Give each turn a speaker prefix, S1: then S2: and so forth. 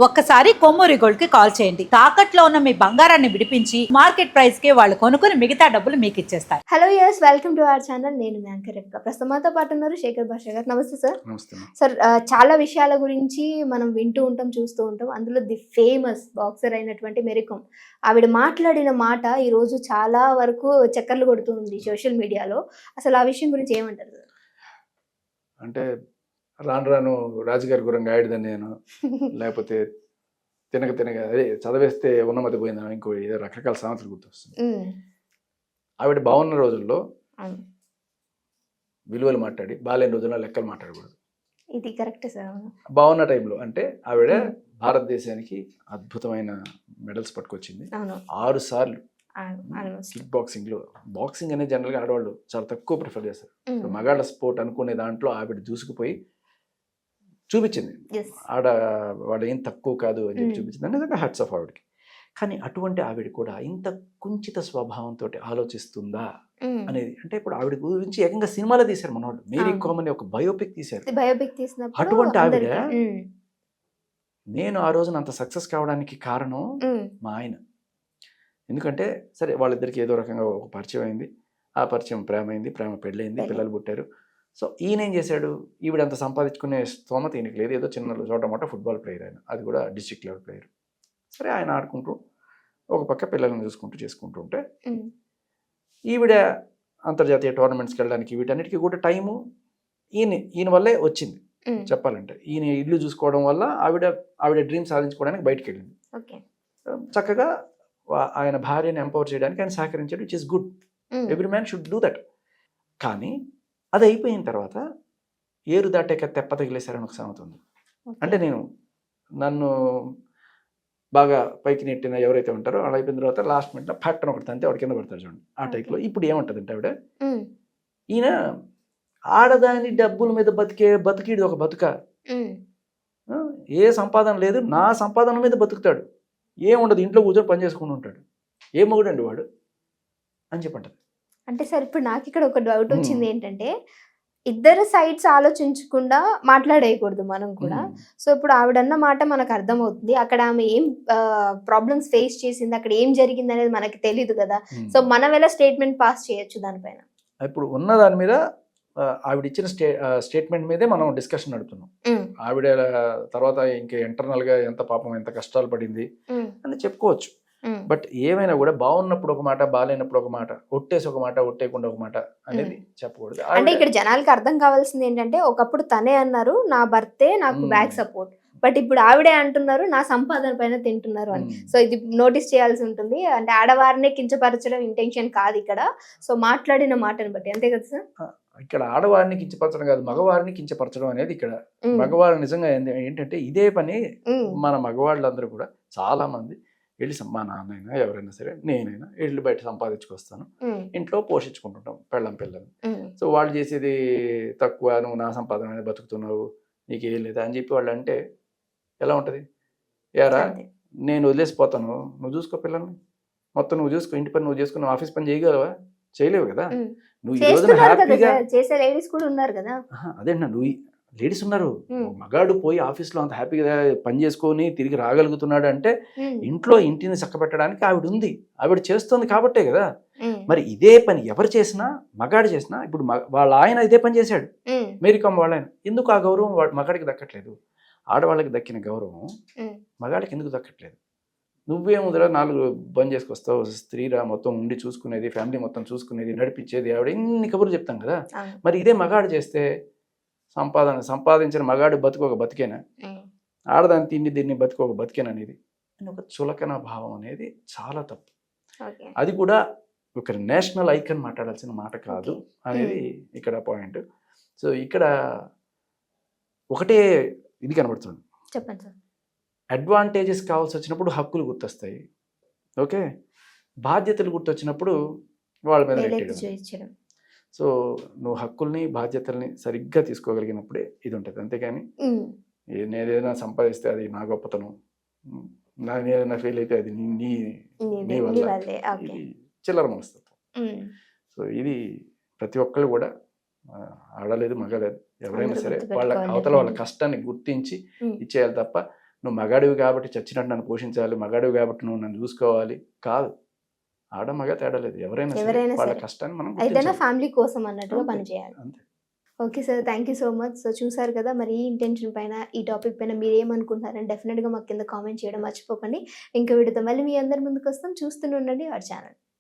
S1: ఒక్కసారి కొమ్మూరి గోల్డ్ కి కాల్ చేయండి. తాకట్లో ఉన్న మీ బంగారాన్ని విడిపించి మార్కెట్ ప్రైస్ కి వాళ్ళు కొనుక్కుని మిగతా డబ్బులు మీకు ఇచ్చేస్తారు.
S2: Hello yes, welcome to our channel. నేను మీ యాంకర్ రేఖ. ప్రస్తుతం మాతో పాటు ఉన్నారు శేఖర్ భాష గారు. నమస్తే సార్. సార్, చాలా విషయాల గురించి మనం వింటూ ఉంటాం, చూస్తూ ఉంటాం. అందులో ది ఫేమస్ బాక్సర్ అయినటువంటి మేరీ కోమ్, ఆవిడ మాట్లాడిన మాట ఈ రోజు చాలా వరకు చక్కర్లు కొడుతుంది సోషల్ మీడియాలో. అసలు ఆ విషయం గురించి ఏమంటారు సార్?
S3: అంటే రాను రాను రాజుగారి గురంగా ఆడిదని నేను, లేకపోతే తినక అదే చదివేస్తే ఉన్నమతి పోయిందని ఇంకో ఏదో రకరకాల సామెతలు గుర్తొస్తుంది. ఆవిడ బాగున్న రోజుల్లో విలువలు మాట్లాడి, బాలేని రోజుల్లో లెక్కలు మాట్లాడకూడదు.
S2: ఇది కరెక్ట్ సార్.
S3: బాగున్న టైంలో అంటే ఆవిడ భారతదేశానికి అద్భుతమైన మెడల్స్ పట్టుకొచ్చింది. 6 సార్లు కిక్ బాక్సింగ్ లో. బాక్సింగ్ అనేది జనరల్ గా ఆడవాళ్ళు చాలా తక్కువ ప్రిఫర్ చేస్తారు. మగాళ్ళ స్పోర్ట్ అనుకునే దాంట్లో ఆవిడ దూసుకుపోయి చూపించింది, వాడు ఏం తక్కువ కాదు అని చెప్పి చూపించింది. అనేది హట్స్ ఆఫ్ ఆవిడకి. కానీ అటువంటి ఆవిడ కూడా ఇంత కుంచిత స్వభావంతో ఆలోచిస్తుందా అనేది, అంటే ఇప్పుడు ఆవిడ గురించి ఏకంగా సినిమాలో తీశారు మనవాళ్ళు. మేరీ కోమ్ అని ఒక బయోపిక్ తీశారు. అటువంటి ఆవిడ, నేను ఆ రోజున అంత సక్సెస్ కావడానికి కారణం మా ఆయన. ఎందుకంటే సరే వాళ్ళిద్దరికి ఏదో రకంగా ఒక పరిచయం అయింది, ఆ పరిచయం ప్రేమ అయింది, ప్రేమ పెళ్ళయింది, పిల్లలు పుట్టారు. సో ఈయన ఏం చేశాడు, ఈవిడంత సంపాదించుకునే స్తోమత ఈయనకి లేదు. ఏదో చిన్న చోటమాట ఫుట్బాల్ ప్లేయర్ ఆయన, అది కూడా డిస్ట్రిక్ట్ లెవెల్ ప్లేయర్. సరే ఆయన ఆడుకుంటూ ఒక పక్క పిల్లల్ని చూసుకుంటూ చేసుకుంటూ ఉంటే, ఈవిడ అంతర్జాతీయ టోర్నమెంట్స్కి వెళ్ళడానికి వీటన్నిటికీ కూడా టైము ఈయన వల్లే వచ్చింది. చెప్పాలంటే ఈయన ఇల్లు చూసుకోవడం వల్ల ఆవిడ డ్రీమ్ సాధించుకోవడానికి బయటకు వెళ్ళింది. చక్కగా ఆయన భార్యని ఎంపవర్ చేయడానికి ఆయన సహకరించాడు, which is good. Every man should do that. కానీ అది అయిపోయిన తర్వాత ఏరు దాటాక తెప్ప తగిలేశారని ఒక సామెత ఉంది. అంటే నన్ను బాగా పైకి నెట్టిన ఎవరైతే ఉంటారో అలా అయిపోయిన తర్వాత లాస్ట్ మినిట్లో పట్టణ ఒకటి తంతే వాడి కింద పడతారు చూడండి. ఆ టైప్లో ఇప్పుడు ఏమంటుందంటే ఆవిడ, ఈయన ఆడదాని డబ్బుల మీద బతికేడు ఒక బతుక, ఏ సంపాదన లేదు, నా సంపాదన మీద బతుకుతాడు, ఏముండదు, ఇంట్లో కూర్చొని పని చేసుకుని ఉంటాడు, ఏ మొగుడండి వాడు అని చెప్పంటారు.
S2: అంటే సార్, ఇప్పుడు నాకు ఇక్కడ ఒక డౌట్ వచ్చింది ఏంటంటే, ఇద్దరు సైడ్స్ ఆలోచించకుండా మాట్లాడేయకూడదు మనం కూడా. సో ఇప్పుడు ఆవిడన్న మాట మనకు అర్థమవుతుంది, అక్కడ ఆమె ఏం ప్రాబ్లమ్స్ ఫేస్ చేసింది, అక్కడ ఏం జరిగింది అనేది మనకి తెలియదు కదా. సో మనం ఎలా స్టేట్మెంట్ పాస్ చేయొచ్చు దానిపైన?
S3: ఇప్పుడు ఉన్న దాని మీద ఆవిడ ఇచ్చిన స్టేట్మెంట్ మీదే మనం డిస్కషన్ నడుపుతున్నాం. ఆవిడ తర్వాత ఇంకా ఇంటర్నల్ గా ఎంత పాపం ఎంత కష్టాలు పడింది అని చెప్పుకోవచ్చు. బట్ ఏమైనా కూడా బాగున్నప్పుడు ఒక మాట, బాగాలేనప్పుడు ఒక మాట, ఒట్టేసి ఒక మాట, ఒట్టేయకుండా ఒక మాట అనేది చెప్పకూడదు.
S2: అంటే ఇక్కడ జనాలకి అర్థం కావాల్సింది ఏంటంటే, ఒకప్పుడు తనే అన్నారు నా భర్తే నాకు బ్యాక్ సపోర్ట్, బట్ ఇప్పుడు ఆవిడే అంటున్నారు నా సంపాదన పైన తింటున్నారు అని. సో ఇది నోటీస్ చేయాల్సి ఉంటుంది. అంటే ఆడవారిని కించపరచడం ఇంటెన్షన్ కాదు ఇక్కడ. సో మాట్లాడిన మాటను బట్టి, అంతే కదా సార్?
S3: ఇక్కడ ఆడవారిని కించపరచడం కాదు, మగవారిని కించపరచడం అనేది ఇక్కడ. మగవారు నిజంగా ఏంటంటే ఇదే పని మన మగవాళ్ళందరూ కూడా చాలా మంది వెళ్ళి, మా నాన్నైనా ఎవరైనా సరే నేనైనా వెళ్ళి బయట సంపాదించుకొస్తాను, ఇంట్లో పోషించుకుంటుంటాం పిల్లల్ని. సో వాళ్ళు చేసేది తక్కువ, నువ్వు నా సంపాదన మీద బతుకుతున్నావు, నీకేం లేదా అని చెప్పి వాళ్ళు అంటే ఎలా ఉంటుంది? యారా నేను వదిలేసిపోతాను, నువ్వు చూసుకో పిల్లల్ని, మొత్తం నువ్వు చూసుకో, ఇంటి పని నువ్వు చేసుకుని ఆఫీస్ పని చేయగలవా? చేయలేవు కదా. నువ్వు ఈ రోజున హ్యాపీగా
S2: చేసే లేడీస్ కూడా ఉన్నారు కదా.
S3: అదేంటా, నువ్వు లేడీస్ ఉన్నారు, మగాడు పోయి ఆఫీస్లో అంత హ్యాపీగా పని చేసుకొని తిరిగి రాగలుగుతున్నాడు అంటే ఇంటిని చక్కబెట్టడానికి ఆవిడ ఉంది, ఆవిడ చేస్తుంది కాబట్టే కదా. మరి ఇదే పని ఎవరు చేసినా, మగాడు చేసినా, ఇప్పుడు వాళ్ళ ఆయన ఇదే పని చేశాడు, మేరీ కోమ్ వాళ్ళ ఆయన, ఎందుకు ఆ గౌరవం మగాడికి దక్కట్లేదు? ఆడవాళ్ళకి దక్కిన గౌరవం మగాడికి ఎందుకు దక్కట్లేదు? నువ్వేముదరా 4 బంద్ చేసుకొస్తావు, స్త్రీరా మొత్తం ఉండి చూసుకునేది, ఫ్యామిలీ మొత్తం చూసుకునేది, నడిపించేది ఆవిడ, ఇన్ని కబుర్లు చెప్తాం కదా. మరి ఇదే మగాడు చేస్తే సంపాదించిన మగాడు బతుకు ఒక బతికేనా, ఆడదాని దీన్ని బతుకు ఒక బతికేనా అనేది ఒక చులకన భావం అనేది చాలా తప్పు. అది కూడా ఒక నేషనల్ ఐకన్ మాట్లాడాల్సిన మాట కాదు అనేది ఇక్కడ పాయింట్. సో ఇక్కడ ఒకటే ఇది కనబడుతుంది,
S2: చెప్పండి సార్.
S3: అడ్వాంటేజెస్ కావాల్సి వచ్చినప్పుడు హక్కులు గుర్తొస్తాయి, ఓకే, బాధ్యతలు గుర్తొచ్చినప్పుడు వాళ్ళ మీద పెట్టడం. సో నువ్వు హక్కుల్ని బాధ్యతల్ని సరిగ్గా తీసుకోగలిగినప్పుడే ఇది ఉంటుంది. అంతేగాని నేనేదైనా సంపాదిస్తే అది నా గొప్పతనం, నేనేదైనా ఫెయిల్ అయితే అది నీ వల్ల, ఇది చిల్లర మనస్తత్వం. సో ఇది ప్రతి ఒక్కళ్ళు కూడా, ఆడలేదు మగలేదు ఎవరైనా సరే, వాళ్ళ అవతల వాళ్ళ కష్టాన్ని గుర్తించి ఇచ్చేయాలి తప్ప నువ్వు మగాడివి కాబట్టి చచ్చినట్టు నన్ను పోషించాలి, మగాడివి కాబట్టి నువ్వు నన్ను చూసుకోవాలి. కాదు, ఆడ మగ తేడా లేదు, ఎవరైనా వాళ్ళ కష్టాన్ని మనం
S2: ఏదైనా ఫ్యామిలీ కోసం అన్నట్టుగా
S3: అంతే.
S2: పనిచేయాలి.
S3: అంతే.
S2: Okay sir, thank you so much. So చూసారు కదా, మరి ఈ ఇంటెన్షన్ పైన, ఈ టాపిక్ పైన మీరు ఏమనుకుంటున్నారని డెఫినెట్గా మాకు కింద కామెంట్ చేయడం మర్చిపోకండి. ఇంకా వీడితో మళ్ళీ మీ అందరి ముందుకు వస్తాం. చూస్తూనే ఉండండి అవర్ ఛానల్.